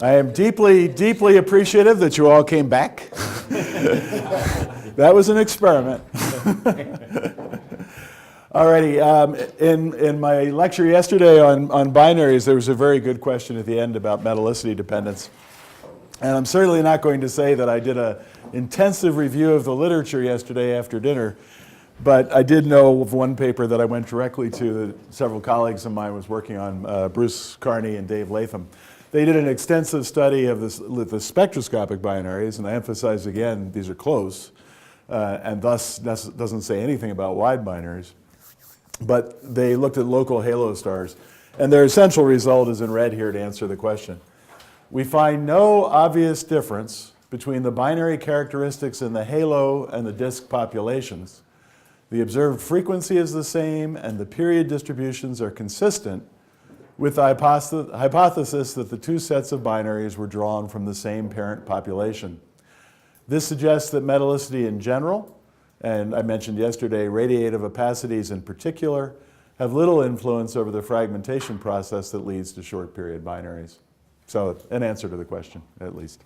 I am deeply, deeply appreciative that you all came back. That was an experiment. Alrighty, in my lecture yesterday on binaries, there was a very good question at the end about metallicity dependence. And I'm certainly not going to say that I did an intensive review of the literature yesterday after dinner, but I did know of one paper that I went directly to that several colleagues of mine was working on, Bruce Carney and Dave Latham. They did an extensive study of the spectroscopic binaries, and I emphasize again, these are close, and thus doesn't say anything about wide binaries. But they looked at local halo stars, and their essential result is in red here to answer the question. We find no obvious difference between the binary characteristics in the halo and the disk populations. The observed frequency is the same, and the period distributions are consistent with the hypothesis that the two sets of binaries were drawn from the same parent population. This suggests that metallicity in general, and I mentioned yesterday radiative opacities in particular, have little influence over the fragmentation process that leads to short period binaries. So an answer to the question, at least.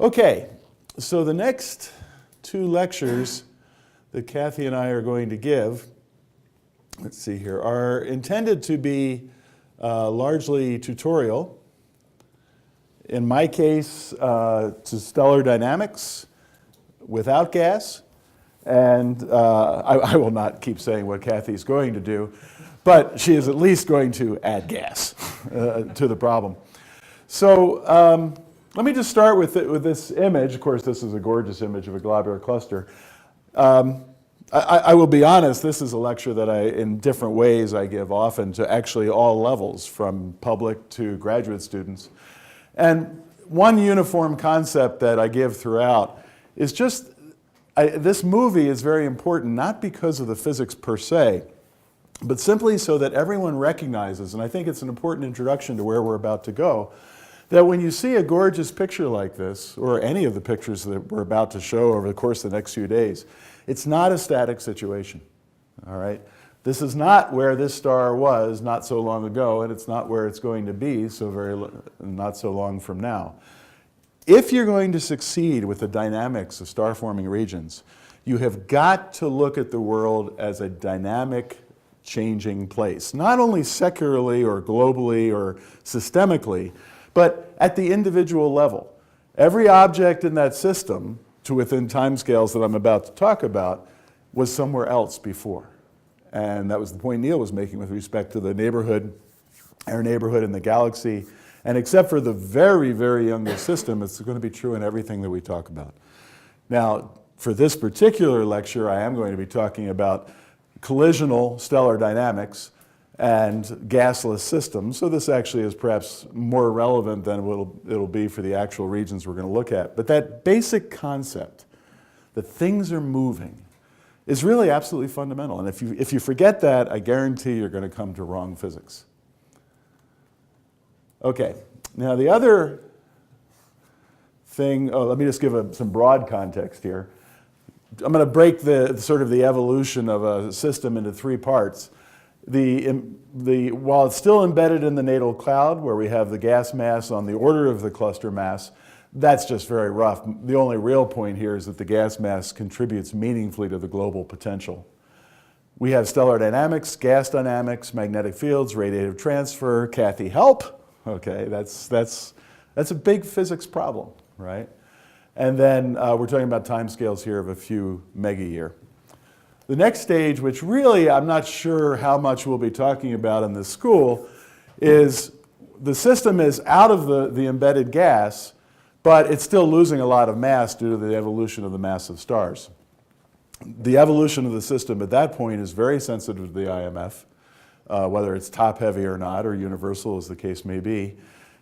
Okay, so the next two lectures that Kathy and I are going to give, let's see here, are intended to be largely tutorial. In my case, to stellar dynamics without gas. And I will not keep saying what Kathy's going to do, but she is at least going to add gas to the problem. So let me just start with this image. Of course, this is a gorgeous image of a globular cluster. I will be honest, this is a lecture that in different ways I give often to actually all levels, from public to graduate students. And one uniform concept that I give throughout is just, this movie is very important, not because of the physics per se, but simply so that everyone recognizes, and I think it's an important introduction to where we're about to go, that when you see a gorgeous picture like this, or any of the pictures that we're about to show over the course of the next few days, it's not a static situation, all right? This is not where this star was not so long ago, and it's not where it's going to be not so long from now. If you're going to succeed with the dynamics of star-forming regions, you have got to look at the world as a dynamic, changing place, not only secularly or globally or systemically, but at the individual level. Every object in that system, to within timescales that I'm about to talk about, was somewhere else before. And that was the point Neil was making with respect to the neighborhood, our neighborhood in the galaxy. And except for the very, very youngest system, it's going to be true in everything that we talk about. Now, for this particular lecture, I am going to be talking about collisional stellar dynamics and gasless systems. So this actually is perhaps more relevant than it'll be for the actual regions we're going to look at. But that basic concept that things are moving is really absolutely fundamental. And if you forget that, I guarantee you're going to come to wrong physics. Okay, now the other thing, let me just give some broad context here. I'm going to break the evolution of a system into three parts. While it's still embedded in the natal cloud, where we have the gas mass on the order of the cluster mass, that's just very rough. The only real point here is that the gas mass contributes meaningfully to the global potential. We have stellar dynamics, gas dynamics, magnetic fields, radiative transfer. Kathy, help! Okay, that's a big physics problem, right? And then we're talking about timescales here of a few megayear. The next stage, which really I'm not sure how much we'll be talking about in this school, is the system is out of the embedded gas, but it's still losing a lot of mass due to the evolution of the massive stars. The evolution of the system at that point is very sensitive to the IMF, whether it's top-heavy or not, or universal as the case may be.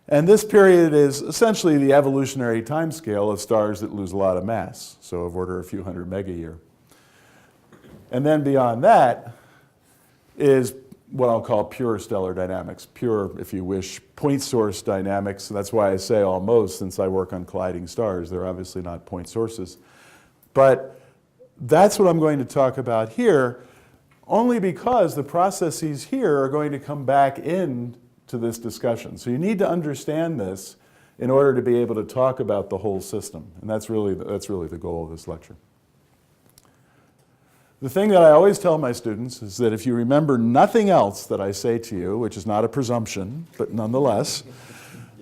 And this period is essentially the evolutionary timescale of stars that lose a lot of mass, so of order a few hundred megayear. And then beyond that is what I'll call pure stellar dynamics, pure, if you wish, point source dynamics. And that's why I say almost, since I work on colliding stars. They're obviously not point sources. But that's what I'm going to talk about here. only because the processes here are going to come back in to this discussion. So you need to understand this in order to be able to talk about the whole system. And that's really the goal of this lecture. The thing that I always tell my students is that if you remember nothing else that I say to you, which is not a presumption, but nonetheless,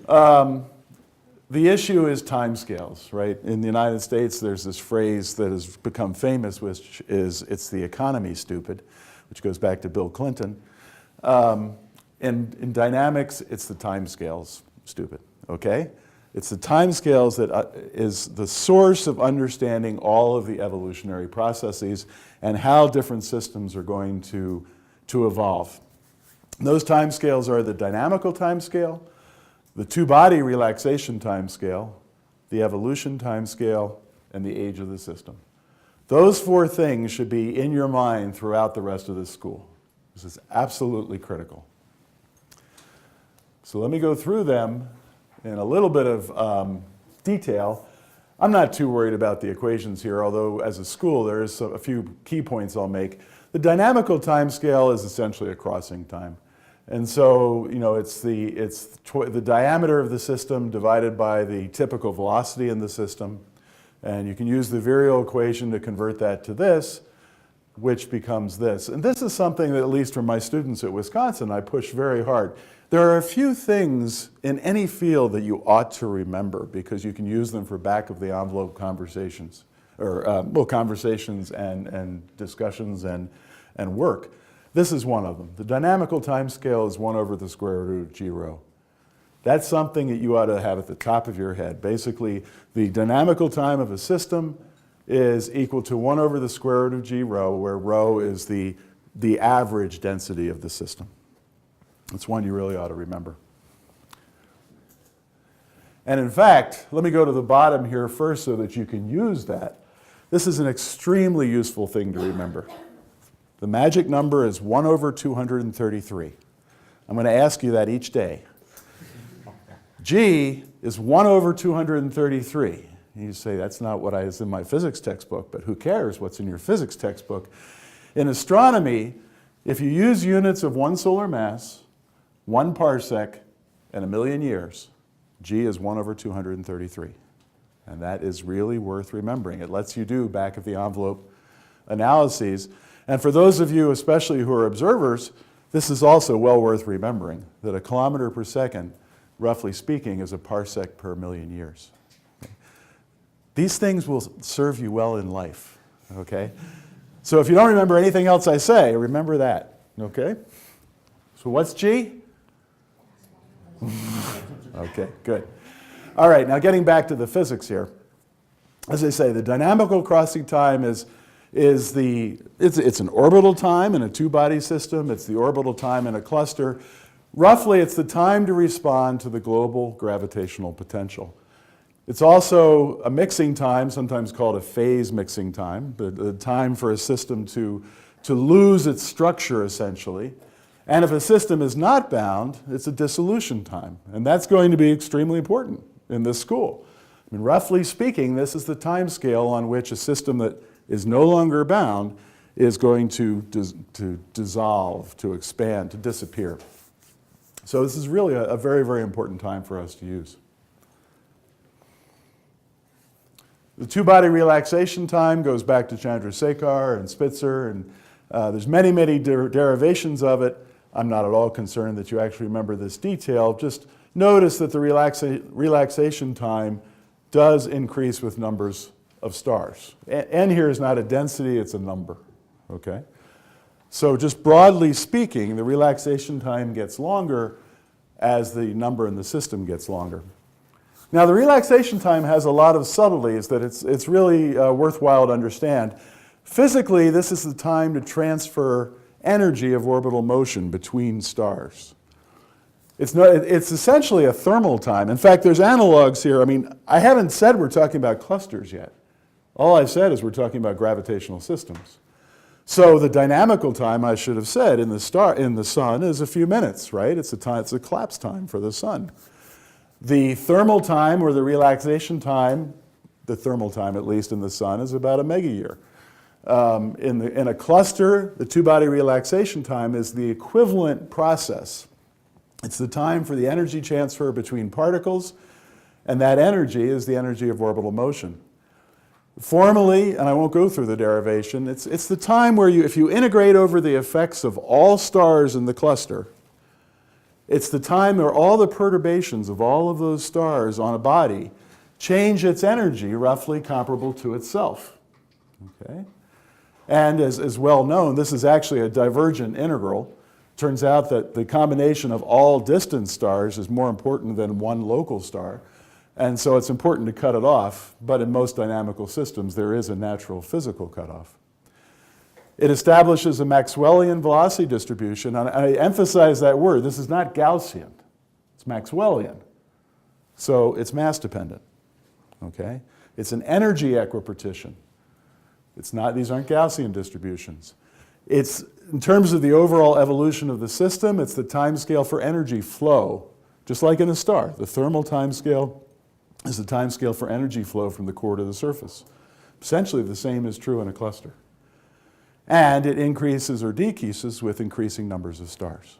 the issue is timescales, right? In the United States, there's this phrase that has become famous, which is, it's the economy, stupid, which goes back to Bill Clinton. In dynamics, it's the timescales, stupid, okay? It's the timescales that is the source of understanding all of the evolutionary processes and how different systems are going to evolve. And those timescales are the dynamical timescale, the two-body relaxation timescale, the evolution timescale, and the age of the system. Those four things should be in your mind throughout the rest of this school. This is absolutely critical. So let me go through them in a little bit of detail. I'm not too worried about the equations here, although as a school there is a few key points I'll make. The dynamical timescale is essentially a crossing time. And so, you know, it's the diameter of the system divided by the typical velocity in the system. And you can use the virial equation to convert that to this, which becomes this. And this is something that, at least for my students at Wisconsin, I push very hard. There are a few things in any field that you ought to remember because you can use them for back-of-the-envelope conversations, or conversations and discussions and work. This is one of them. The dynamical timescale is 1 over the square root of g rho. That's something that you ought to have at the top of your head. Basically, the dynamical time of a system is equal to 1 over the square root of g rho, where rho is the average density of the system. It's one you really ought to remember. And in fact, let me go to the bottom here first so that you can use that. This is an extremely useful thing to remember. The magic number is 1 over 233. I'm going to ask you that each day. G is 1 over 233. You say, that's not what is in my physics textbook, but who cares what's in your physics textbook? In astronomy, if you use units of 1 solar mass, 1 parsec, and 1,000,000 years, G is 1 over 233. And that is really worth remembering. It lets you do back-of-the-envelope analyses. And for those of you, especially who are observers, this is also well worth remembering, that a kilometer per second, roughly speaking, is a parsec per 1,000,000 years. These things will serve you well in life, okay? So if you don't remember anything else I say, remember that, okay? So what's G? Okay, good. All right, now getting back to the physics here. As I say, the dynamical crossing time it's an orbital time in a two-body system. It's the orbital time in a cluster. Roughly, it's the time to respond to the global gravitational potential. It's also a mixing time, sometimes called a phase mixing time, the time for a system to lose its structure, essentially. And if a system is not bound, it's a dissolution time. And that's going to be extremely important in this school. I mean, roughly speaking, this is the time scale on which a system that is no longer bound is going to dissolve, to expand, to disappear. So this is really a very, very important time for us to use. The two-body relaxation time goes back to Chandrasekhar and Spitzer, and there's many, many derivations of it. I'm not at all concerned that you actually remember this detail. Just notice that the relaxation time does increase with numbers of stars. N here is not a density, it's a number, okay? So just broadly speaking, the relaxation time gets longer as the number in the system gets longer. Now, the relaxation time has a lot of subtleties that it's really worthwhile to understand. Physically, this is the time to transfer energy of orbital motion between stars. It's essentially a thermal time. In fact, there's analogs here. I mean, I haven't said we're talking about clusters yet. All I've said is we're talking about gravitational systems. So the dynamical time, I should have said, in the sun is a few minutes, right? It's a collapse time for the sun. The thermal time, or the relaxation time, the thermal time at least in the sun, is about a megayear. In a cluster, the two-body relaxation time is the equivalent process. It's the time for the energy transfer between particles, and that energy is the energy of orbital motion. Formally, and I won't go through the derivation, it's the time where if you integrate over the effects of all stars in the cluster, it's the time where all the perturbations of all of those stars on a body change its energy roughly comparable to itself. Okay? And as well known, this is actually a divergent integral. Turns out that the combination of all distant stars is more important than one local star. And so it's important to cut it off, but in most dynamical systems there is a natural physical cutoff. It establishes a Maxwellian velocity distribution, and I emphasize that word. This is not Gaussian, it's Maxwellian. So it's mass dependent, okay? It's an energy equipartition. It's not, these aren't Gaussian distributions. It's, in terms of the overall evolution of the system, it's the timescale for energy flow, just like in a star. The thermal timescale is the timescale for energy flow from the core to the surface. Essentially, the same is true in a cluster. And it increases or decreases with increasing numbers of stars.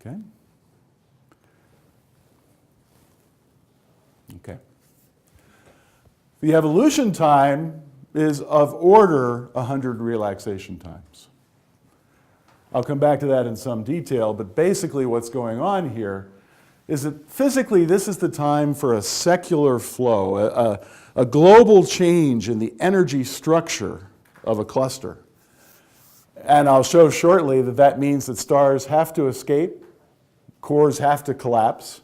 Okay? Okay. The evolution time is of order 100 relaxation times. I'll come back to that in some detail, but basically what's going on here is that physically this is the time for a secular flow, a global change in the energy structure of a cluster. And I'll show shortly that that means that stars have to escape, cores have to collapse,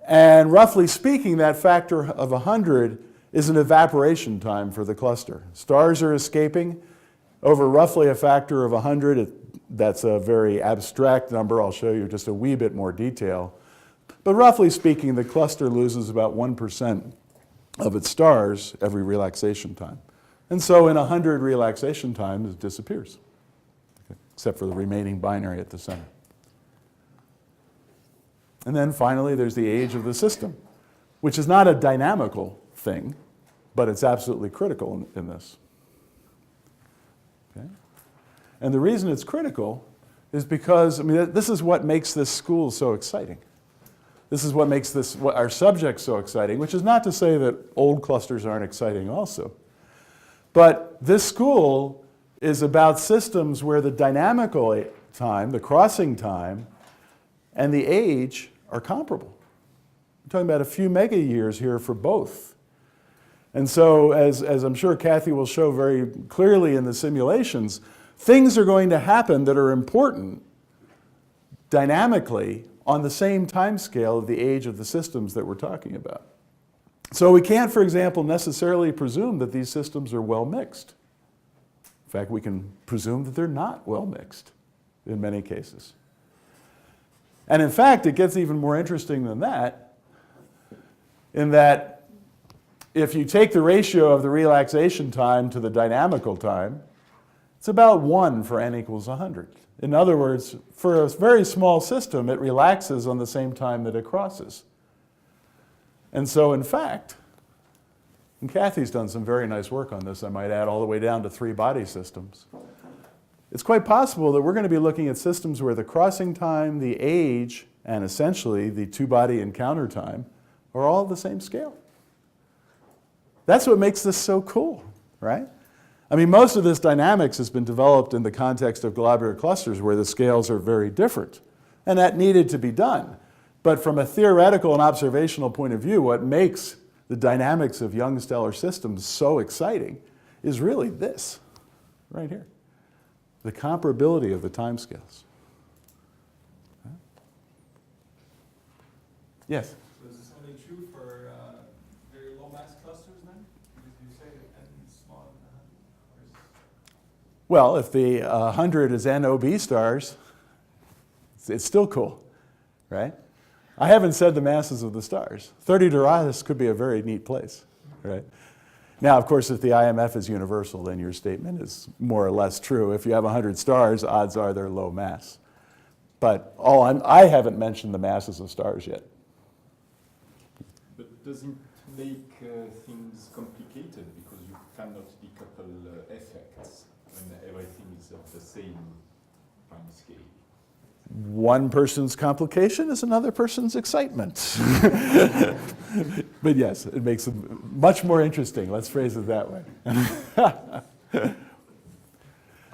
and roughly speaking, that factor of 100 is an evaporation time for the cluster. Stars are escaping over roughly a factor of 100. That's a very abstract number. I'll show you just a wee bit more detail. But roughly speaking, the cluster loses about 1% of its stars every relaxation time. And so in 100 relaxation times, it disappears, okay, except for the remaining binary at the center. And then finally, there's the age of the system, which is not a dynamical thing, but it's absolutely critical in this. Okay? And the reason it's critical is because, I mean, this is what makes this school so exciting. This is what makes our subject so exciting, which is not to say that old clusters aren't exciting also. But this school is about systems where the dynamical time, the crossing time, and the age are comparable. We're talking about a few mega years here for both. And so, as I'm sure Kathy will show very clearly in the simulations, things are going to happen that are important dynamically on the same time scale of the age of the systems that we're talking about. So we can't, for example, necessarily presume that these systems are well mixed. In fact, we can presume that they're not well mixed in many cases. And in fact, it gets even more interesting than that, in that if you take the ratio of the relaxation time to the dynamical time, it's about 1 for n equals 100. In other words, for a very small system, it relaxes on the same time that it crosses. And so, in fact, and Kathy's done some very nice work on this, I might add, all the way down to 3-body systems. It's quite possible that we're going to be looking at systems where the crossing time, the age, and essentially the 2-body encounter time are all the same scale. That's what makes this so cool, right? I mean, most of this dynamics has been developed in the context of globular clusters where the scales are very different, and that needed to be done. But from a theoretical and observational point of view, what makes the dynamics of young stellar systems so exciting is really this, right here. The comparability of the timescales. Yes? So is this only true for very low mass clusters then? Because you say n is smaller than 100. Well, if the 100 is NOB stars, it's still cool, right? I haven't said the masses of the stars. 30 Doradus could be a very neat place, right? Now, of course, if the IMF is universal, then your statement is more or less true. If you have 100 stars, odds are they're low mass. But I haven't mentioned the masses of stars yet. But does it make things complicated because you cannot decouple effects when everything is of the same time scale. One person's complication is another person's excitement. But yes, it makes it much more interesting. Let's phrase it that way.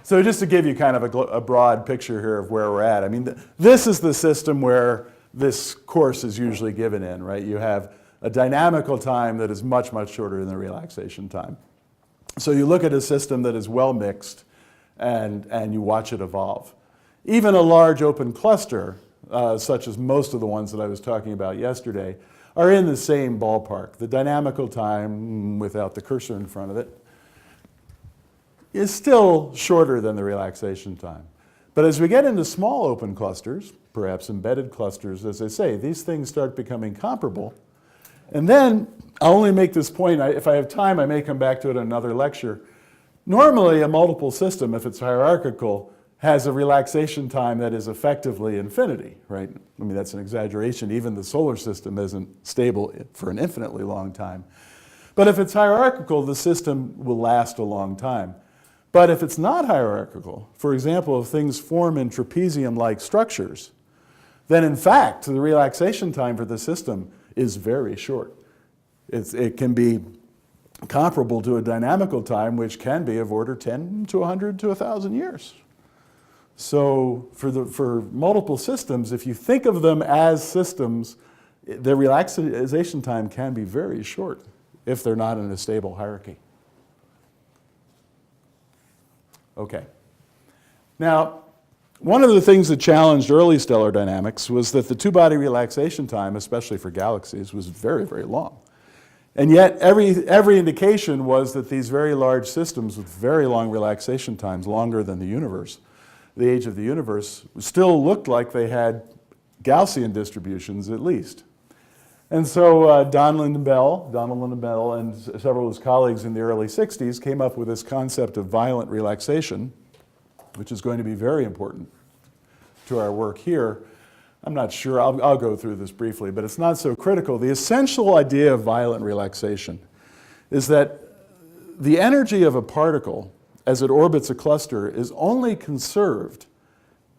So just to give you kind of a broad picture here of where we're at. I mean, this is the system where this course is usually given in, right? You have a dynamical time that is much, much shorter than the relaxation time. So you look at a system that is well mixed and you watch it evolve. Even a large open cluster, such as most of the ones that I was talking about yesterday, are in the same ballpark. The dynamical time, without the cursor in front of it, is still shorter than the relaxation time. But as we get into small open clusters, perhaps embedded clusters, as I say, these things start becoming comparable. And then, I'll only make this point, if I have time, I may come back to it in another lecture. Normally, a multiple system, if it's hierarchical, has a relaxation time that is effectively infinity, right? I mean, that's an exaggeration. Even the solar system isn't stable for an infinitely long time. But if it's hierarchical, the system will last a long time. But if it's not hierarchical, for example, if things form in trapezium-like structures, then in fact, the relaxation time for the system is very short. It can be comparable to a dynamical time, which can be of order 10 to 100 to 1,000 years. So for multiple systems, if you think of them as systems, the relaxation time can be very short if they're not in a stable hierarchy. Okay. Now, one of the things that challenged early stellar dynamics was that the two-body relaxation time, especially for galaxies, was very, very long. And yet, every indication was that these very large systems with very long relaxation times, longer than the universe, the age of the universe, still looked like they had Gaussian distributions at least. And so Donald Lindell and several of his colleagues in the early 60s came up with this concept of violent relaxation, which is going to be very important to our work here. I'm not sure, I'll go through this briefly, but it's not so critical. The essential idea of violent relaxation is that the energy of a particle as it orbits a cluster is only conserved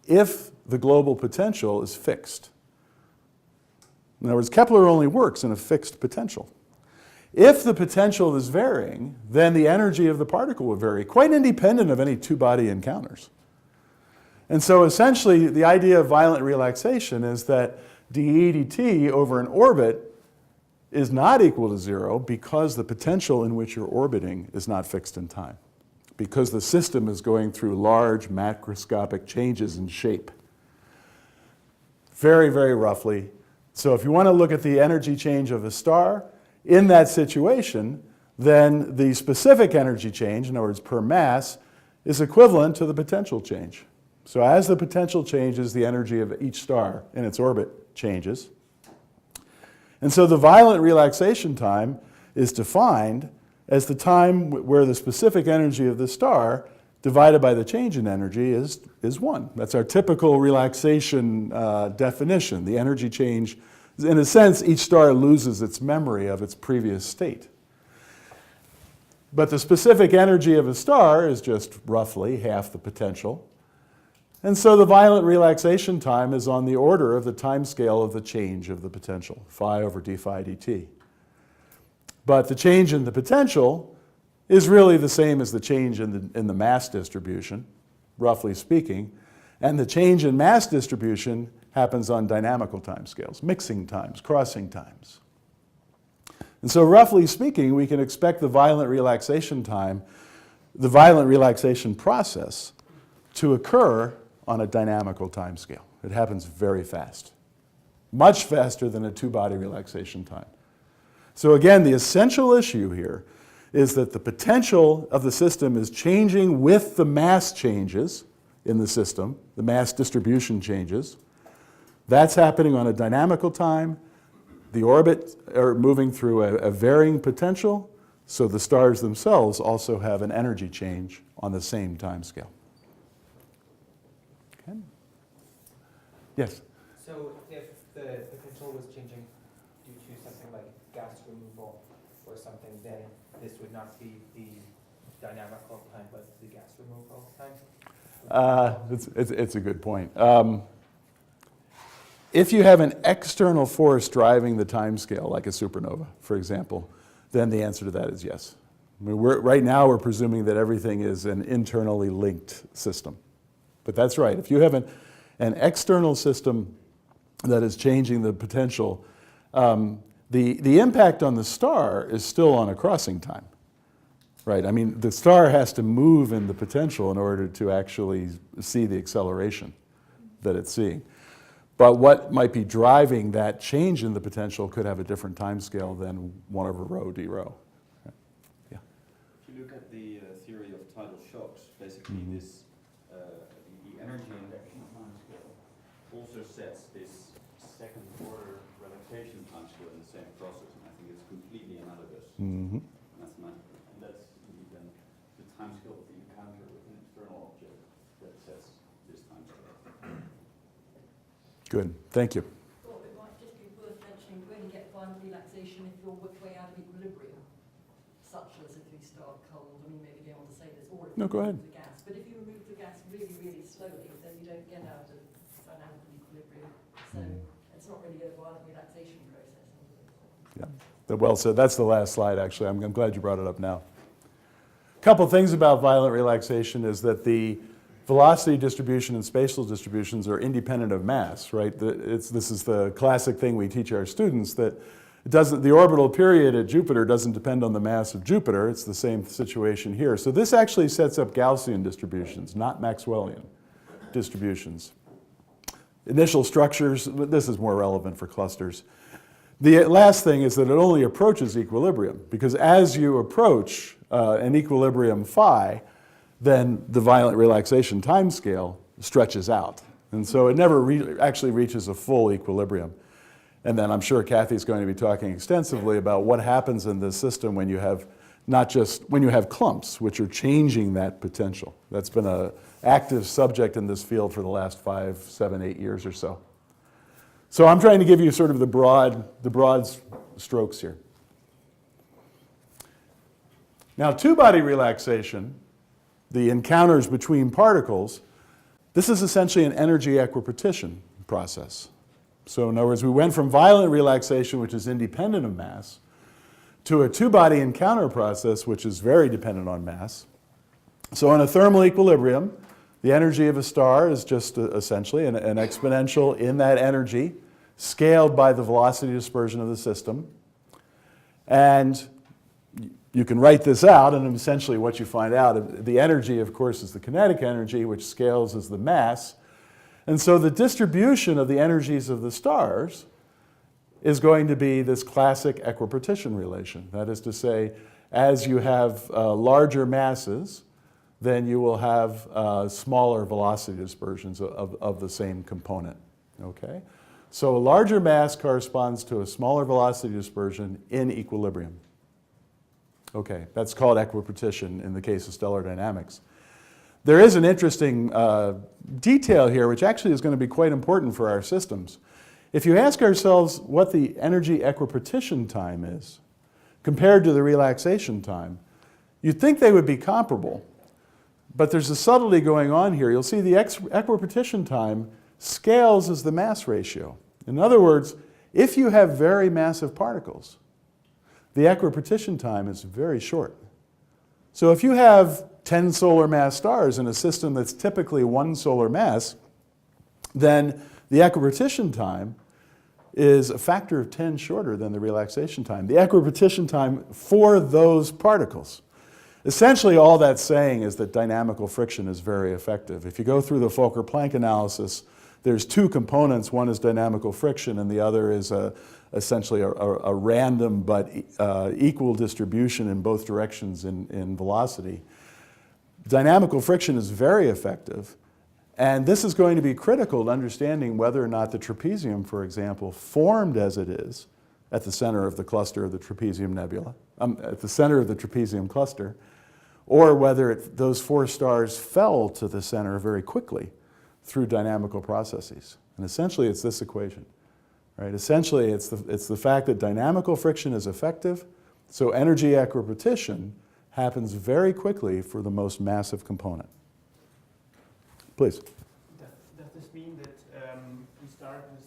if the global potential is fixed. In other words, Kepler only works in a fixed potential. If the potential is varying, then the energy of the particle will vary, quite independent of any two-body encounters. And so essentially, the idea of violent relaxation is that dE dt over an orbit is not equal to zero because the potential in which you're orbiting is not fixed in time, because the system is going through large macroscopic changes in shape. Very, very roughly. So if you want to look at the energy change of a star, in that situation, then the specific energy change, in other words, per mass, is equivalent to the potential change. So as the potential changes, the energy of each star in its orbit changes. And so the violent relaxation time is defined as the time where the specific energy of the star divided by the change in energy is 1. That's our typical relaxation definition. The energy change, in a sense, each star loses its memory of its previous state. But the specific energy of a star is just roughly half the potential. And so the violent relaxation time is on the order of the time scale of the change of the potential, phi over d phi dt. But the change in the potential is really the same as the change in the mass distribution, roughly speaking. And the change in mass distribution happens on dynamical timescales, mixing times, crossing times. And so roughly speaking, we can expect the violent relaxation time, the violent relaxation process, to occur on a dynamical timescale. It happens very fast, much faster than a two-body relaxation time. So again, the essential issue here is that the potential of the system is changing with the mass changes in the system, the mass distribution changes. That's happening on a dynamical time. The orbit are moving through a varying potential, so the stars themselves also have an energy change on the same time scale. Okay. Yes? So if the potential was changing due to something like gas removal or something, then this would not be the dynamical time, but the gas would move all the time? It's a good point. If you have an external force driving the time scale, like a supernova, for example, then the answer to that is yes. I mean, right now we're presuming that everything is an internally linked system. But that's right. If you have an external system that is changing the potential, the impact on the star is still on a crossing time. Right, I mean, the star has to move in the potential in order to actually see the acceleration that it's seeing. But what might be driving that change in the potential could have a different time scale than 1 over rho d rho. Yeah. If you look at the theory of tidal shocks, basically this the energy induction time scale also sets this second order relaxation time scale in the same process, and I think it's completely analogous mathematically. And that's indeed then the time scale of the encounter with an external object that sets this time scale. Good, thank you. Well, it might just be worth mentioning you only get violent relaxation if you're way out of equilibrium, such as if you start cold. I mean, maybe go on to say this, or if No, you go ahead. remove the gas. But if you remove the gas really, really slowly, then you don't get out of dynamical equilibrium. So it's not really a violent relaxation process. Yeah, well said. That's the last slide, actually. I'm glad you brought it up now. A couple things about violent relaxation is that the velocity distribution and spatial distributions are independent of mass, right? This is the classic thing we teach our students, that the orbital period at Jupiter doesn't depend on the mass of Jupiter. It's the same situation here. So this actually sets up Gaussian distributions, not Maxwellian distributions. Initial structures, this is more relevant for clusters. The last thing is that it only approaches equilibrium, because as you approach an equilibrium phi, then the violent relaxation time scale stretches out. And so it never actually reaches a full equilibrium. And then I'm sure Kathy's going to be talking extensively about what happens in this system when you have when you have clumps, which are changing that potential. That's been an active subject in this field for the last 5, 7, 8 years or so. So I'm trying to give you sort of the broad strokes here. Now, two-body relaxation, the encounters between particles, this is essentially an energy equipartition process. So in other words, we went from violent relaxation, which is independent of mass, to a two-body encounter process, which is very dependent on mass. So in a thermal equilibrium, the energy of a star is just essentially an exponential in that energy, scaled by the velocity dispersion of the system. And you can write this out, and essentially what you find out, the energy, of course, is the kinetic energy, which scales as the mass. And so the distribution of the energies of the stars is going to be this classic equipartition relation. That is to say, as you have larger masses, then you will have smaller velocity dispersions of the same component. Okay? So a larger mass corresponds to a smaller velocity dispersion in equilibrium. Okay, that's called equipartition in the case of stellar dynamics. There is an interesting detail here, which actually is going to be quite important for our systems. If you ask ourselves what the energy equipartition time is compared to the relaxation time, you'd think they would be comparable. But there's a subtlety going on here. You'll see the equipartition time scales as the mass ratio. In other words, if you have very massive particles, the equipartition time is very short. So if you have 10 solar mass stars in a system that's typically 1 solar mass, then the equipartition time is a factor of 10 shorter than the relaxation time. The equipartition time for those particles. Essentially, all that's saying is that dynamical friction is very effective. If you go through the Fokker-Planck analysis, there's two components. One is dynamical friction, and the other is essentially a random but equal distribution in both directions in velocity. Dynamical friction is very effective, and this is going to be critical to understanding whether or not the trapezium, for example, formed as it is at the center of the cluster of the trapezium nebula, at the center of the trapezium cluster, or whether those 4 stars fell to the center very quickly through dynamical processes. And essentially, it's this equation. Right? Essentially, it's the fact that dynamical friction is effective, so energy equipartition happens very quickly for the most massive component. Please. Does this mean that we start with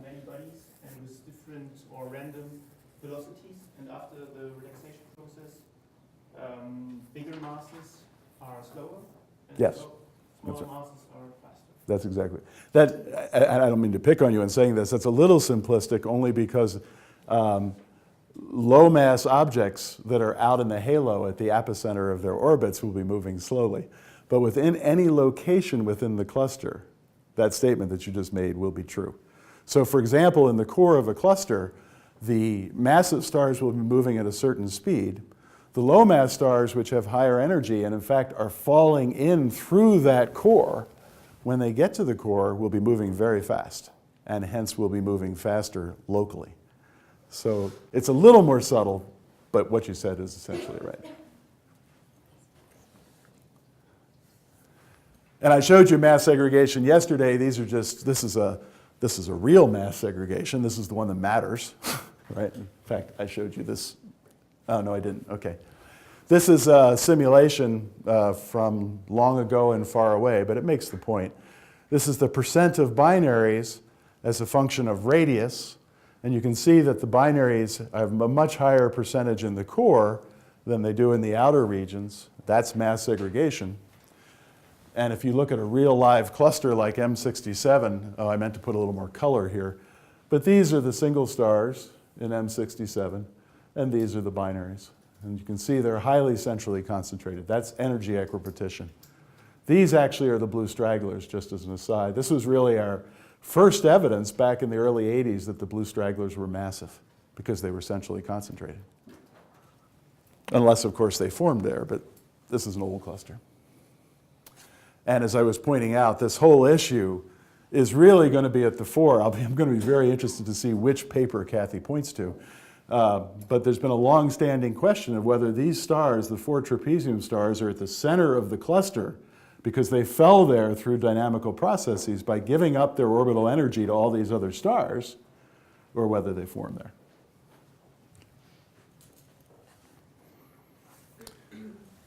many bodies and with different or random velocities, and after the relaxation process, bigger masses are slower, and Yes. smaller That's right. masses are faster? That's exactly. That, and I don't mean to pick on you in saying this, that's a little simplistic only because low mass objects that are out in the halo at the epicenter of their orbits will be moving slowly. But within any location within the cluster, that statement that you just made will be true. So for example, in the core of a cluster, the massive stars will be moving at a certain speed. The low mass stars, which have higher energy and in fact are falling in through that core, when they get to the core, will be moving very fast, and hence will be moving faster locally. So it's a little more subtle, but what you said is essentially right. And I showed you mass segregation yesterday. These are just, this is a real mass segregation. This is the one that matters, right? In fact, I showed you this. Oh, no, I didn't. Okay. This is a simulation from long ago and far away, but it makes the point. This is the percent of binaries as a function of radius, and you can see that the binaries have a much higher percentage in the core than they do in the outer regions. That's mass segregation. And if you look at a real live cluster like M67, oh, I meant to put a little more color here, but these are the single stars in M67, and these are the binaries. And you can see they're highly centrally concentrated. That's energy equipartition. These actually are the blue stragglers, just as an aside. This was really our first evidence back in the early 80s that the blue stragglers were massive because they were centrally concentrated. Unless, of course, they formed there, but this is an old cluster. And as I was pointing out, this whole issue is really going to be at the fore. I'm going to be very interested to see which paper Kathy points to. But there's been a long-standing question of whether these stars, the 4 trapezium stars, are at the center of the cluster because they fell there through dynamical processes by giving up their orbital energy to all these other stars, or whether they formed there.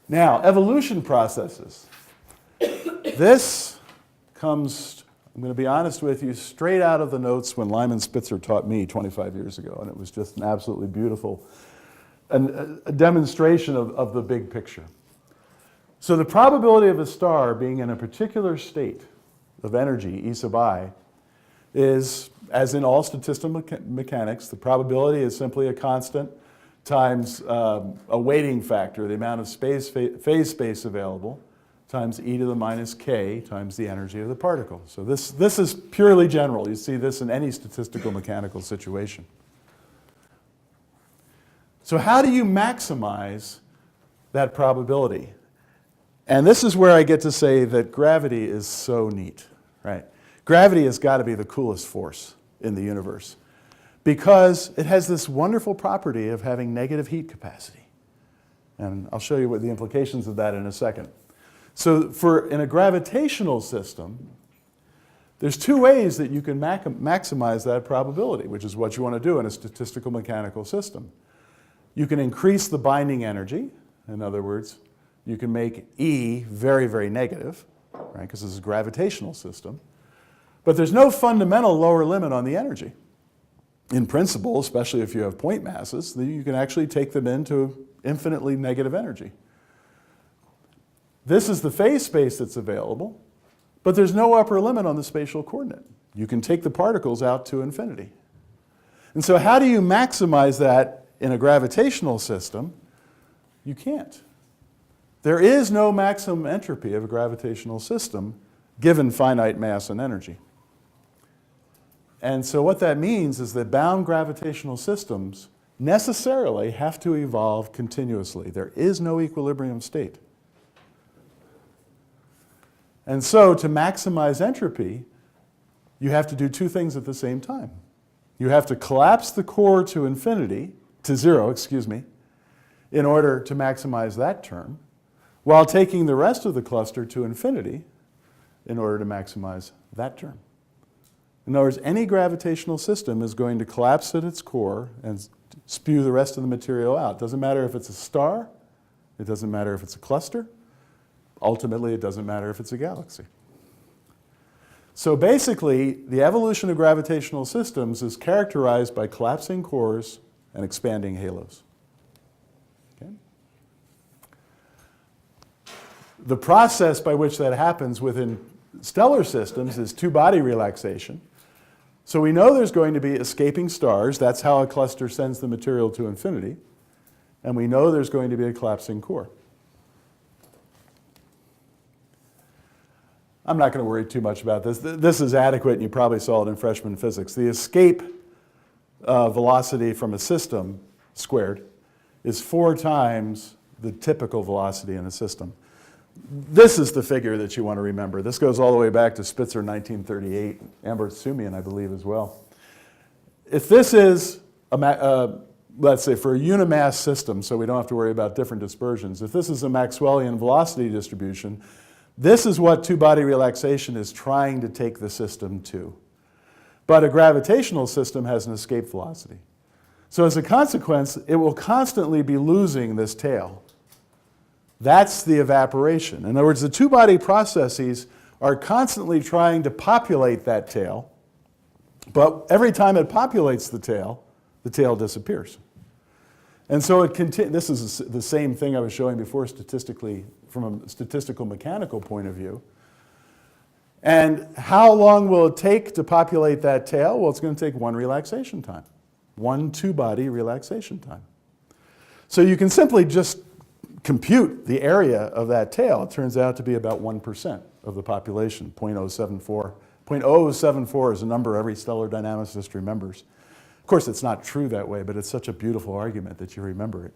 Now, evolution processes. This comes, I'm going to be honest with you, straight out of the notes when Lyman Spitzer taught me 25 years ago, and it was just an absolutely beautiful a demonstration of the big picture. So the probability of a star being in a particular state of energy, E sub I, is, as in all statistical mechanics, the probability is simply a constant times a weighting factor, the amount of phase space available, times e to the minus k times the energy of the particle. So this is purely general. You see this in any statistical mechanical situation. So how do you maximize that probability? And this is where I get to say that gravity is so neat, right? Gravity has got to be the coolest force in the universe because it has this wonderful property of having negative heat capacity. And I'll show you what the implications of that in a second. So in a gravitational system, there's 2 ways that you can maximize that probability, which is what you want to do in a statistical mechanical system. You can increase the binding energy. In other words, you can make E very, very negative, right, because this is a gravitational system. But there's no fundamental lower limit on the energy. In principle, especially if you have point masses, you can actually take them into infinitely negative energy. This is the phase space that's available, but there's no upper limit on the spatial coordinate. You can take the particles out to infinity. And so how do you maximize that in a gravitational system? You can't. There is no maximum entropy of a gravitational system given finite mass and energy. And so what that means is that bound gravitational systems necessarily have to evolve continuously. There is no equilibrium state. And so to maximize entropy, you have to do 2 things at the same time. You have to collapse the core to infinity, to 0, in order to maximize that term, while taking the rest of the cluster to infinity in order to maximize that term. In other words, any gravitational system is going to collapse at its core and spew the rest of the material out. Doesn't matter if it's a star It doesn't matter if it's a cluster. Ultimately, it doesn't matter if it's a galaxy. So basically, the evolution of gravitational systems is characterized by collapsing cores and expanding halos. Okay? The process by which that happens within stellar systems is two-body relaxation. So we know there's going to be escaping stars. That's how a cluster sends the material to infinity. And we know there's going to be a collapsing core. I'm not going to worry too much about this. This is adequate, and you probably saw it in freshman physics. The escape velocity from a system squared is 4 times the typical velocity in a system. This is the figure that you want to remember. This goes all the way back to Spitzer 1938, Amber-Tsumian, I believe, as well. If this is, let's say, for a unimass system, so we don't have to worry about different dispersions, if this is a Maxwellian velocity distribution, this is what two-body relaxation is trying to take the system to. But a gravitational system has an escape velocity. So as a consequence, it will constantly be losing this tail. That's the evaporation. In other words, the two-body processes are constantly trying to populate that tail, but every time it populates the tail disappears. And so this is the same thing I was showing before statistically, from a statistical mechanical point of view. And how long will it take to populate that tail? Well, it's going to take one relaxation time, one two-body relaxation time. So you can simply just compute the area of that tail. It turns out to be about 1% of the population, 0.074. 0.074 is a number every stellar dynamicist remembers. Of course, it's not true that way, but it's such a beautiful argument that you remember it.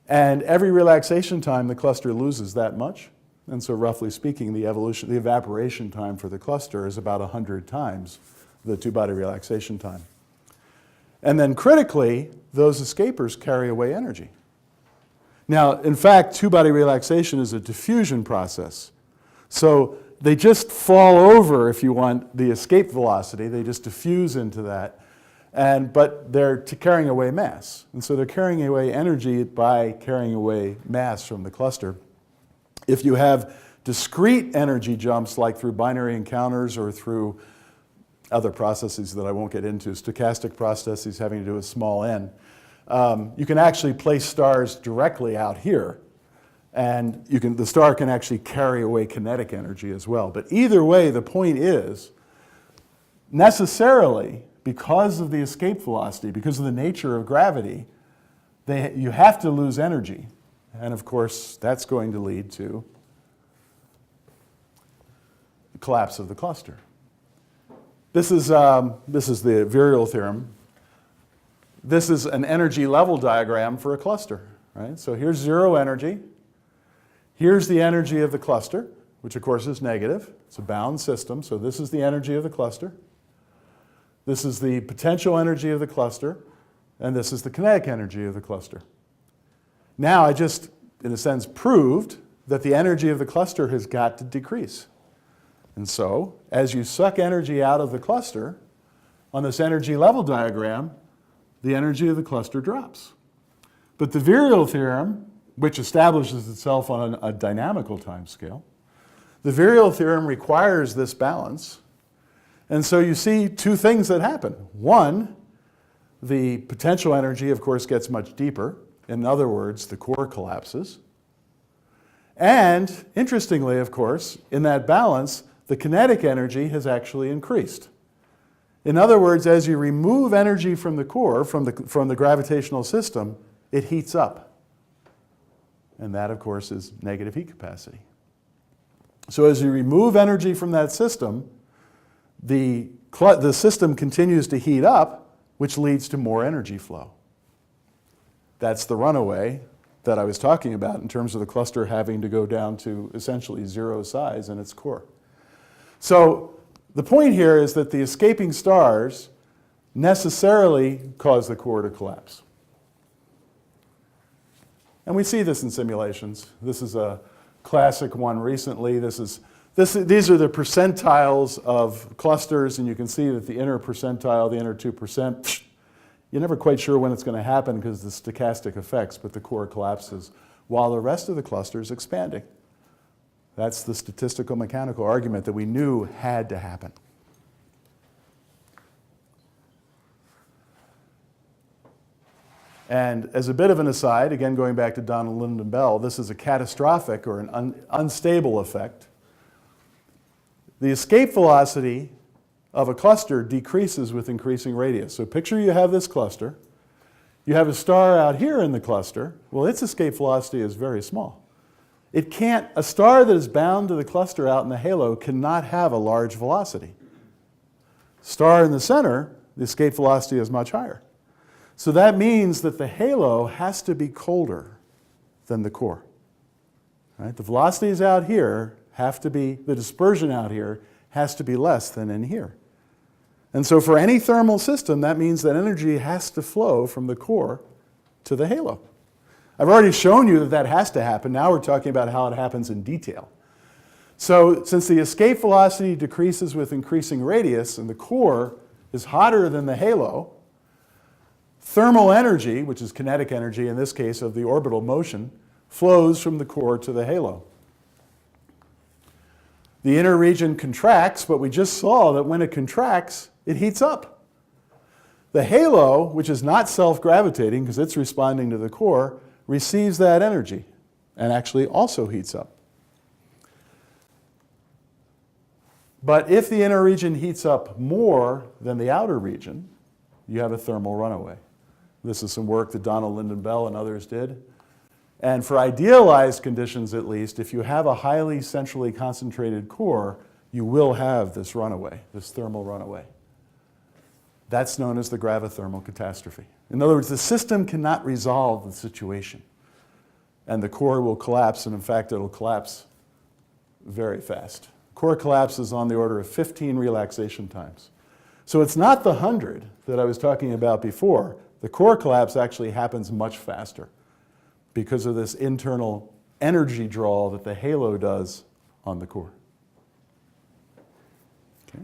And every relaxation time, the cluster loses that much. And so roughly speaking, the evaporation time for the cluster is about 100 times the two-body relaxation time. And then critically, those escapers carry away energy. Now, in fact, two-body relaxation is a diffusion process. So they just fall over, if you want, the escape velocity. They just diffuse into that. But they're carrying away mass. And so they're carrying away energy by carrying away mass from the cluster. If you have discrete energy jumps, like through binary encounters or through other processes that I won't get into, stochastic processes having to do with small n, you can actually place stars directly out here. And the star can actually carry away kinetic energy as well. But either way, the point is, necessarily, because of the escape velocity, because of the nature of gravity, you have to lose energy. And of course, that's going to lead to the collapse of the cluster. This is the virial theorem. This is an energy level diagram for a cluster, right? So here's zero energy. Here's the energy of the cluster, which of course is negative. It's a bound system, so this is the energy of the cluster. This is the potential energy of the cluster, and this is the kinetic energy of the cluster. Now I just, in a sense, proved that the energy of the cluster has got to decrease. And so, as you suck energy out of the cluster, on this energy level diagram, the energy of the cluster drops. But the virial theorem, which establishes itself on a dynamical timescale, the virial theorem requires this balance. And so you see two things that happen. One, the potential energy, of course, gets much deeper. In other words, the core collapses. And interestingly, of course, in that balance, the kinetic energy has actually increased. In other words, as you remove energy from the core, from the gravitational system, it heats up. And that, of course, is negative heat capacity. So as you remove energy from that system, the system continues to heat up, which leads to more energy flow. That's the runaway that I was talking about in terms of the cluster having to go down to essentially zero size in its core. So the point here is that the escaping stars necessarily cause the core to collapse. And we see this in simulations. This is a classic one recently. These are the percentiles of clusters, and you can see that the inner percentile, the inner 2%, you're never quite sure when it's going to happen because of the stochastic effects, but the core collapses while the rest of the cluster is expanding. That's the statistical mechanical argument that we knew had to happen. And as a bit of an aside, again going back to Donald Lyndon Bell, this is a catastrophic or an unstable effect. The escape velocity of a cluster decreases with increasing radius. So picture you have this cluster. You have a star out here in the cluster. Well, its escape velocity is very small. A star that is bound to the cluster out in the halo cannot have a large velocity. Star in the center, the escape velocity is much higher. So that means that the halo has to be colder than the core. Right? The velocities out here have to be, the dispersion out here has to be less than in here. And so for any thermal system, that means that energy has to flow from the core to the halo. I've already shown you that that has to happen. Now we're talking about how it happens in detail. So since the escape velocity decreases with increasing radius and the core is hotter than the halo, thermal energy, which is kinetic energy in this case of the orbital motion, flows from the core to the halo. The inner region contracts, but we just saw that when it contracts, it heats up. The halo, which is not self-gravitating because it's responding to the core, receives that energy and actually also heats up. But if the inner region heats up more than the outer region, you have a thermal runaway. This is some work that Donald Lyndon Bell and others did. And for idealized conditions at least, if you have a highly centrally concentrated core, you will have this runaway, this thermal runaway. That's known as the gravithermal catastrophe. In other words, the system cannot resolve the situation. And the core will collapse, and in fact, it'll collapse very fast. Core collapse is on the order of 15 relaxation times. So it's not the 100 that I was talking about before. The core collapse actually happens much faster because of this internal energy draw that the halo does on the core. Okay.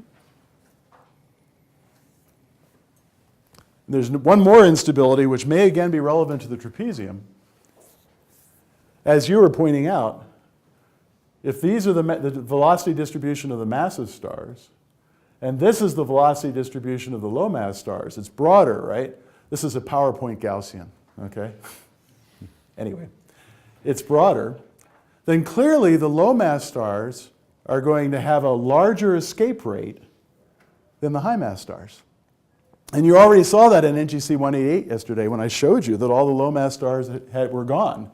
There's one more instability which may again be relevant to the trapezium. As you were pointing out, if these are the velocity distribution of the massive stars, and this is the velocity distribution of the low mass stars, it's broader, right? This is a PowerPoint Gaussian, okay? Anyway, it's broader. Then clearly the low mass stars are going to have a larger escape rate than the high mass stars. And you already saw that in NGC 188 yesterday when I showed you that all the low mass stars were gone.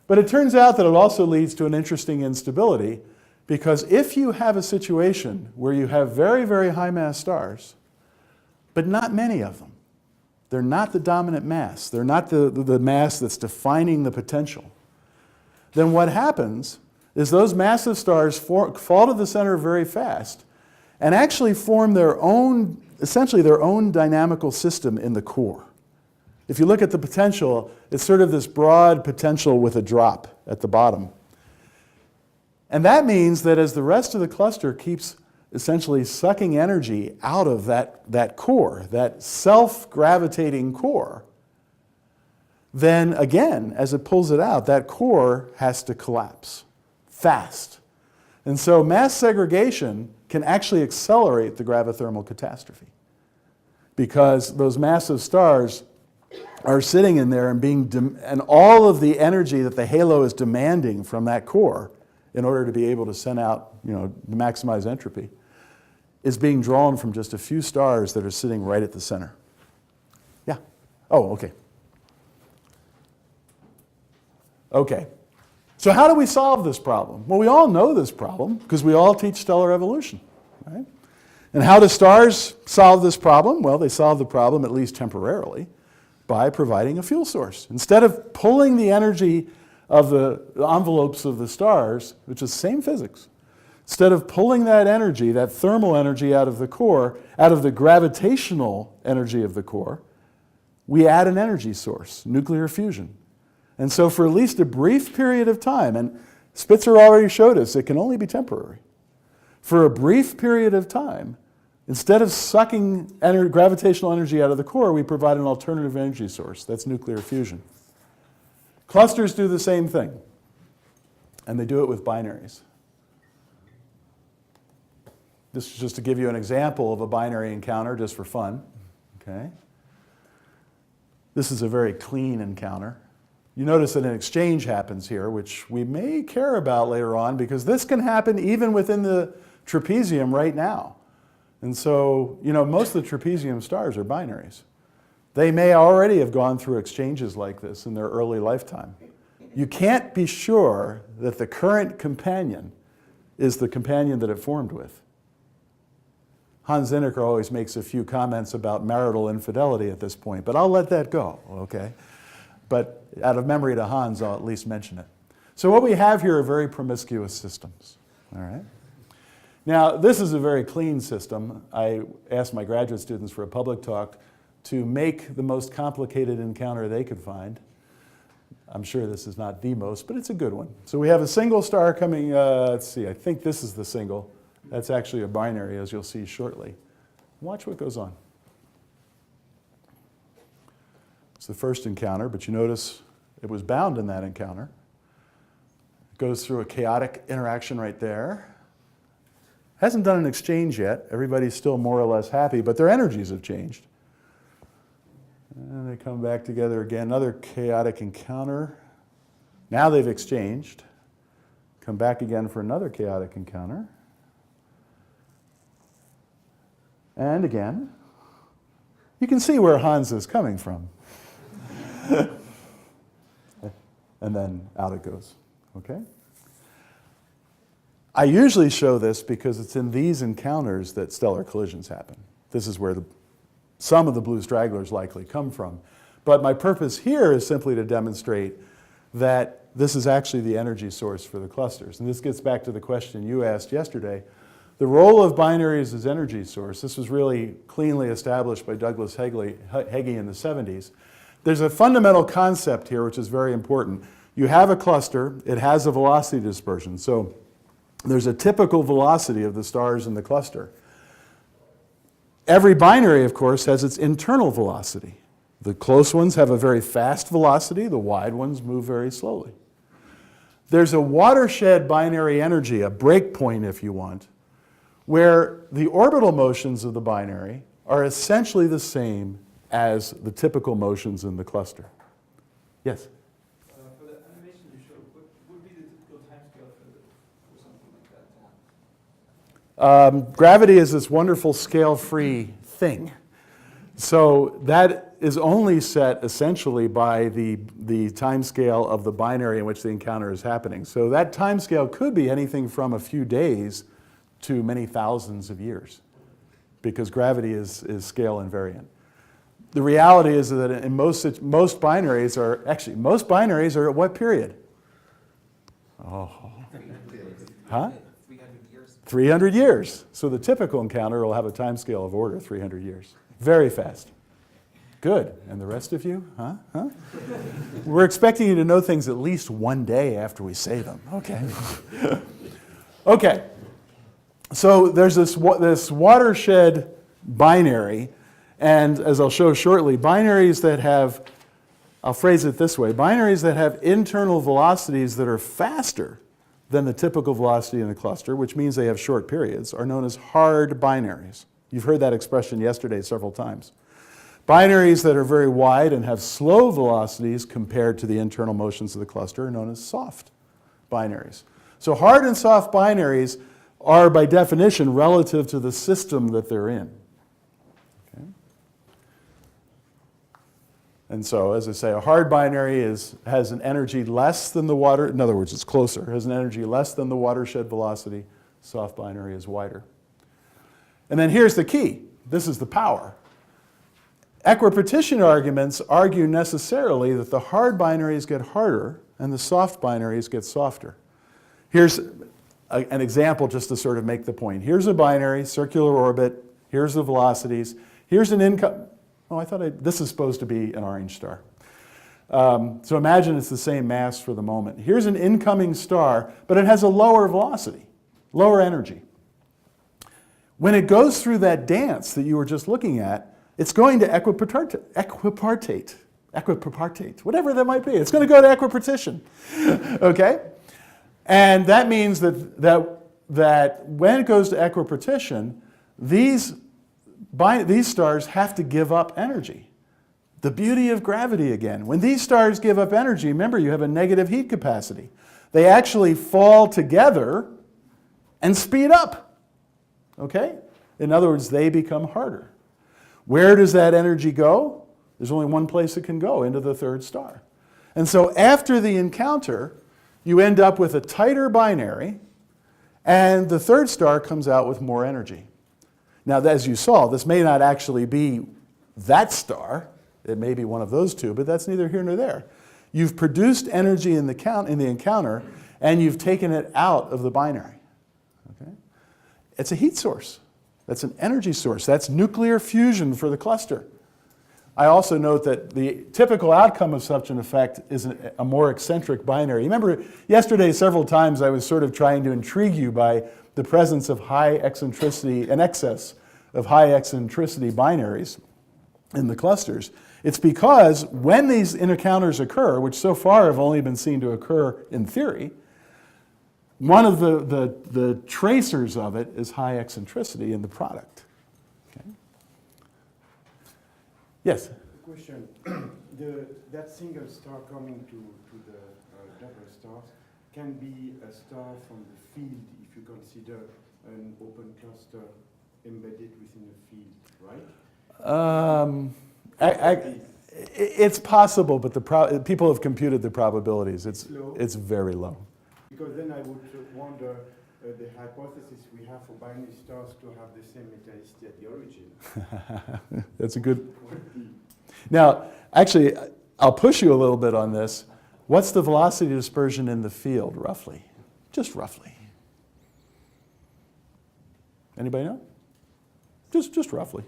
But it turns out that it also leads to an interesting instability, because if you have a situation where you have very, very high mass stars, but not many of them, they're not the dominant mass, they're not the mass that's defining the potential, then what happens is those massive stars fall to the center very fast and actually form their own, essentially their own dynamical system in the core. If you look at the potential, it's sort of this broad potential with a drop at the bottom. And that means that as the rest of the cluster keeps essentially sucking energy out of that core, that self-gravitating core, then again, as it pulls it out, that core has to collapse fast. And so mass segregation can actually accelerate the gravithermal catastrophe, because those massive stars are sitting in there and all of the energy that the halo is demanding from that core in order to be able to send out, to maximize entropy, is being drawn from just a few stars that are sitting right at the center. Yeah. Oh, okay. Okay. So how do we solve this problem? Well, we all know this problem because we all teach stellar evolution, right? And how do stars solve this problem? Well, they solve the problem, at least temporarily, by providing a fuel source. Instead of pulling the energy of the envelopes of the stars, which is the same physics, instead of pulling that energy, that thermal energy out of the core, out of the gravitational energy of the core, we add an energy source, nuclear fusion. And so for at least a brief period of time, and Spitzer already showed us it can only be temporary, for a brief period of time, instead of sucking gravitational energy out of the core, we provide an alternative energy source. That's nuclear fusion. Clusters do the same thing, and they do it with binaries. This is just to give you an example of a binary encounter, just for fun. Okay. This is a very clean encounter. You notice that an exchange happens here, which we may care about later on, because this can happen even within the trapezium right now. And so, you know, most of the trapezium stars are binaries. They may already have gone through exchanges like this in their early lifetime. You can't be sure that the current companion is the companion that it formed with. Hans Zinnecker always makes a few comments about marital infidelity at this point, but I'll let that go, okay? But out of memory to Hans, I'll at least mention it. So what we have here are very promiscuous systems, all right? Now, this is a very clean system. I asked my graduate students for a public talk to make the most complicated encounter they could find. I'm sure this is not the most, but it's a good one. So we have a single star coming, let's see, I think this is the single. That's actually a binary, as you'll see shortly. Watch what goes on. It's the first encounter, but you notice it was bound in that encounter. It goes through a chaotic interaction right there. Hasn't done an exchange yet. Everybody's still more or less happy, but their energies have changed. And they come back together again, another chaotic encounter. Now they've exchanged. Come back again for another chaotic encounter. And again. You can see where Hans is coming from. And then out it goes, okay? I usually show this because it's in these encounters that stellar collisions happen. This is where some of the blue stragglers likely come from. But my purpose here is simply to demonstrate that this is actually the energy source for the clusters. And this gets back to the question you asked yesterday. The role of binaries as energy source, this was really cleanly established by Douglas Heggie in the 70s. There's a fundamental concept here which is very important. You have a cluster, it has a velocity dispersion. So there's a typical velocity of the stars in the cluster. Every binary, of course, has its internal velocity. The close ones have a very fast velocity, the wide ones move very slowly. There's a watershed binary energy, a breakpoint if you want, where the orbital motions of the binary are essentially the same as the typical motions in the cluster. Yes? For the animation you showed, what would be the typical timescale for something like that? Gravity is this wonderful scale-free thing. So that is only set essentially by the time scale of the binary in which the encounter is happening. So that time scale could be anything from a few days to many thousands of years, because gravity is scale invariant. The reality is that in most binaries are at what period? Oh. Huh? 300 years. So the typical encounter will have a time scale of order 300 years. Very fast. Good. And the rest of you? Huh? We're expecting you to know things at least one day after we say them. Okay. Okay. So there's this watershed binary, and as I'll show shortly, binaries that have, I'll phrase it this way, binaries that have internal velocities that are faster than the typical velocity in the cluster, which means they have short periods, are known as hard binaries. You've heard that expression yesterday several times. Binaries that are very wide and have slow velocities compared to the internal motions of the cluster are known as soft binaries. So hard and soft binaries are by definition relative to the system that they're in. Okay? And so, as I say, a hard binary has an energy less than the water, in other words, it's closer, has an energy less than the watershed velocity. Soft binary is wider. And then here's the key. This is the power. Equipartition arguments argue necessarily that the hard binaries get harder and the soft binaries get softer. Here's an example just to sort of make the point. Here's a binary, circular orbit. Here's the velocities. Here's an income. Oh, this is supposed to be an orange star. So imagine it's the same mass for the moment. Here's an incoming star, but it has a lower velocity, lower energy. When it goes through that dance that you were just looking at, it's going to equipartate. equipartate, whatever that might be. It's going to go to equipartition, okay? And that means that when it goes to equipartition, these stars have to give up energy. The beauty of gravity again. When these stars give up energy, remember you have a negative heat capacity. They actually fall together and speed up, okay? In other words, they become harder. Where does that energy go? There's only one place it can go, into the third star. And so after the encounter, you end up with a tighter binary, and the third star comes out with more energy. Now, as you saw, this may not actually be that star. It may be one of those two, but that's neither here nor there. You've produced energy in the encounter, and you've taken it out of the binary. Okay? It's a heat source. That's an energy source. That's nuclear fusion for the cluster. I also note that the typical outcome of such an effect is a more eccentric binary. Remember, yesterday several times I was sort of trying to intrigue you by the presence of high eccentricity, an excess of high eccentricity binaries in the clusters. It's because when these encounters occur, which so far have only been seen to occur in theory, one of the tracers of it is high eccentricity in the product. Okay. Yes? Question. That single star coming to the double stars can be a star from the field if you consider an open cluster embedded within a field, right? It's possible, but people have computed the probabilities. Low. It's very low. Because then I would wonder the hypothesis we have for binary stars to have the same metallicity at the origin. That's a good. Now, actually, I'll push you a little bit on this. What's the velocity dispersion in the field, roughly? Just roughly. Anybody know? Just roughly.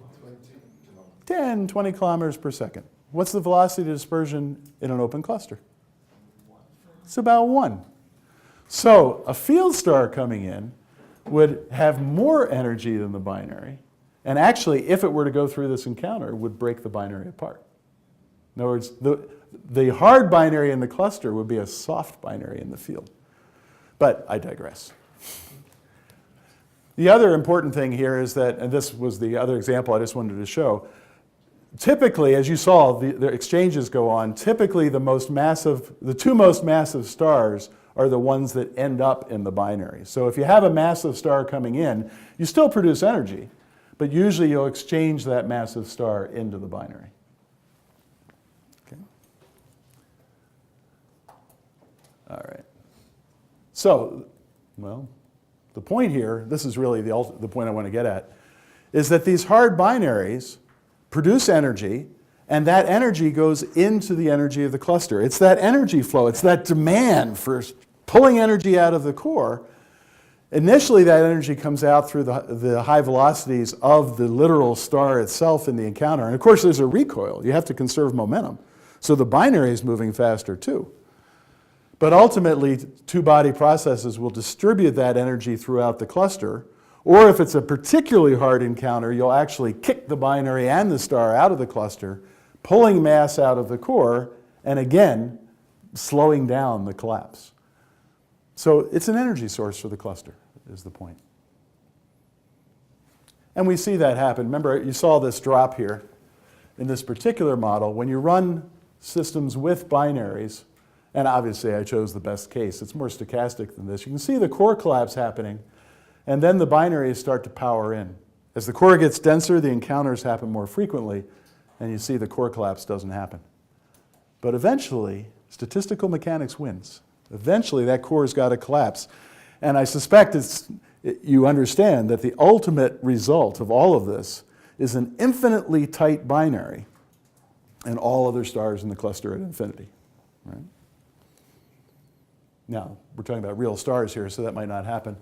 10, 20 kilometers per second. What's the velocity dispersion in an open cluster? It's about 1. So a field star coming in would have more energy than the binary, and actually, if it were to go through this encounter, would break the binary apart. In other words, the hard binary in the cluster would be a soft binary in the field. But I digress. The other important thing here is that, and this was the other example I just wanted to show, typically, as you saw, the exchanges go on. Typically, the two most massive stars are the ones that end up in the binary. So if you have a massive star coming in, you still produce energy, but usually you'll exchange that massive star into the binary. Okay. All right. So, well, the point here, this is really the point I want to get at, is that these hard binaries produce energy, and that energy goes into the energy of the cluster. It's that energy flow. It's that demand for pulling energy out of the core. Initially, that energy comes out through the high velocities of the literal star itself in the encounter. And of course, there's a recoil. You have to conserve momentum. So the binary is moving faster too. But ultimately, two-body processes will distribute that energy throughout the cluster. Or if it's a particularly hard encounter, you'll actually kick the binary and the star out of the cluster, pulling mass out of the core, and again, slowing down the collapse. So it's an energy source for the cluster, is the point. And we see that happen. Remember, you saw this drop here in this particular model. When you run systems with binaries, and obviously I chose the best case, it's more stochastic than this, you can see the core collapse happening, and then the binaries start to power in. As the core gets denser, the encounters happen more frequently, and you see the core collapse doesn't happen. But eventually, statistical mechanics wins. Eventually, that core's got to collapse. And I suspect you understand that the ultimate result of all of this is an infinitely tight binary and all other stars in the cluster at infinity. Right? Now, we're talking about real stars here, so that might not happen.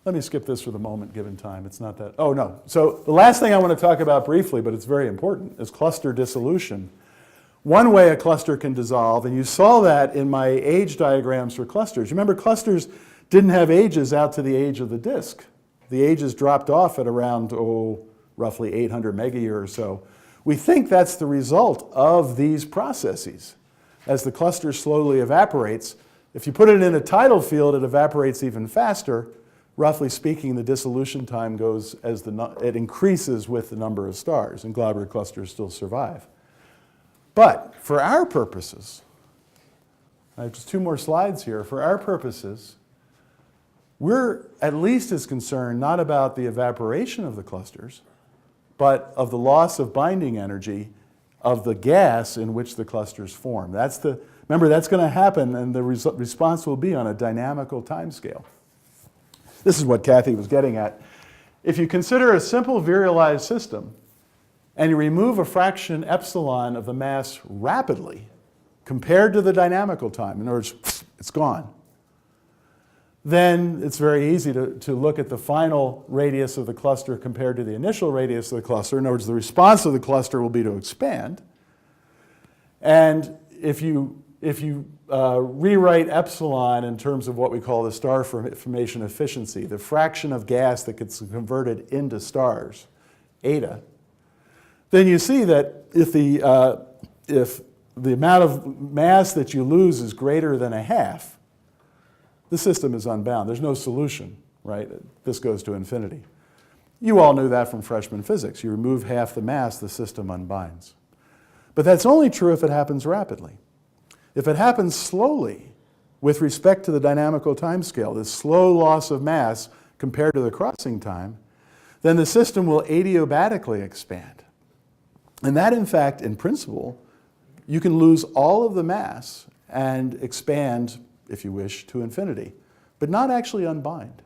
Let me skip this for the moment, given time. It's not that. Oh, no. So the last thing I want to talk about briefly, but it's very important, is cluster dissolution. One way a cluster can dissolve, and you saw that in my age diagrams for clusters. Remember, clusters didn't have ages out to the age of the disk. The ages dropped off at around, roughly 800 megayear or so. We think that's the result of these processes. As the cluster slowly evaporates, if you put it in a tidal field, it evaporates even faster. Roughly speaking, the dissolution time goes as it increases with the number of stars, and globular clusters still survive. But for our purposes, I have just 2 more slides here. For our purposes, we're at least as concerned not about the evaporation of the clusters, but of the loss of binding energy of the gas in which the clusters form. Remember, that's going to happen, and the response will be on a dynamical timescale. This is what Kathy was getting at. If you consider a simple virialized system, and you remove a fraction epsilon of the mass rapidly, compared to the dynamical time, in other words, it's gone, then it's very easy to look at the final radius of the cluster compared to the initial radius of the cluster. In other words, the response of the cluster will be to expand. And if you rewrite epsilon in terms of what we call the star formation efficiency, the fraction of gas that gets converted into stars, eta, then you see that if the amount of mass that you lose is greater than a half, the system is unbound. There's no solution, right? This goes to infinity. You all knew that from freshman physics. You remove half the mass, the system unbinds. But that's only true if it happens rapidly. If it happens slowly, with respect to the dynamical timescale, this slow loss of mass compared to the crossing time, then the system will adiabatically expand. And that, in fact, in principle, you can lose all of the mass and expand, if you wish, to infinity, but not actually unbind.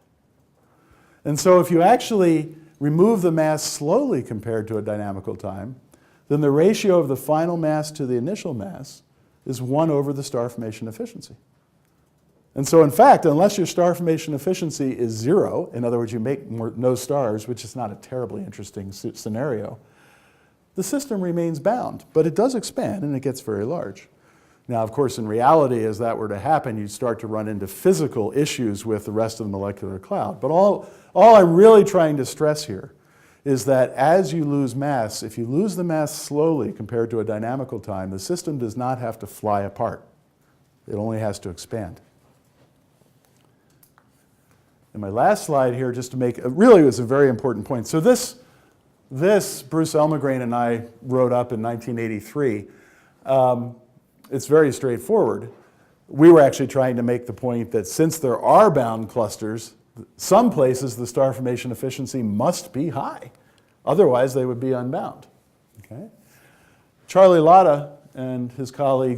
And so if you actually remove the mass slowly compared to a dynamical time, then the ratio of the final mass to the initial mass is 1 over the star formation efficiency. And so in fact, unless your star formation efficiency is 0, in other words, you make no stars, which is not a terribly interesting scenario, the system remains bound, but it does expand and it gets very large. Now, of course, in reality, as that were to happen, you'd start to run into physical issues with the rest of the molecular cloud. But all I'm really trying to stress here is that as you lose mass, if you lose the mass slowly compared to a dynamical time, the system does not have to fly apart. It only has to expand. And my last slide here, just to make, really was a very important point. So this Bruce Elmegrain and I wrote up in 1983. It's very straightforward. We were actually trying to make the point that since there are bound clusters, some places the star formation efficiency must be high. Otherwise, they would be unbound. Okay? Charlie Latta and his colleagues